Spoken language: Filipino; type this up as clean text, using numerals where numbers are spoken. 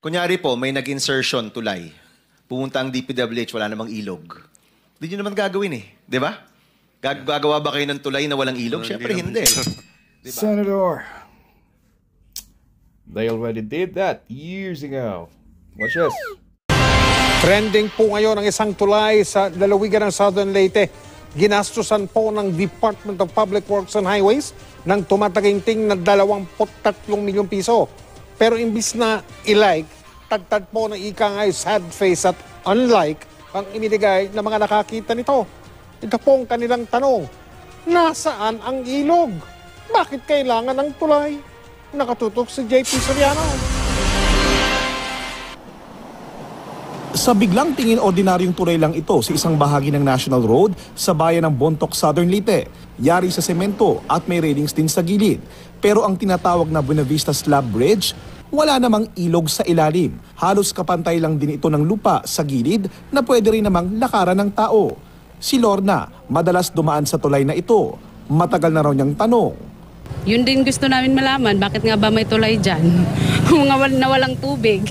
Kunyari po, may nag-insertion tulay. Pumunta ang DPWH, wala namang ilog. Hindi nyo naman gagawin eh. Di ba? Gagawa ba kayo ng tulay na walang ilog? Siyempre hindi. Diba? Senator, they already did that years ago. Watch this. Trending po ngayon ang isang tulay sa lalawigan ng Southern Leyte. Ginastusan po ng Department of Public Works and Highways ng tumataginting na 23 milyong piso. Pero imbis na i-like, tagtad po ng ikangay sad face at unlike ang inibigay ng mga nakakita nito. Ito po ang kanilang tanong, nasaan ang ilog? Bakit kailangan ng tulay? Nakatutok si JP Soriano. Sa biglang tingin ordinaryong tulay lang ito sa isang bahagi ng National Road sa bayan ng Bontoc, Southern Leyte. Yari sa semento at may railings din sa gilid. Pero ang tinatawag na Buena Vista Slab Bridge, wala namang ilog sa ilalim. Halos kapantay lang din ito ng lupa sa gilid na pwede rin namang lakaran ng tao. Si Lorna, madalas dumaan sa tulay na ito. Matagal na raw niyang tanong. Yun din gusto namin malaman, bakit nga ba may tulay dyan? Mga nawalang tubig.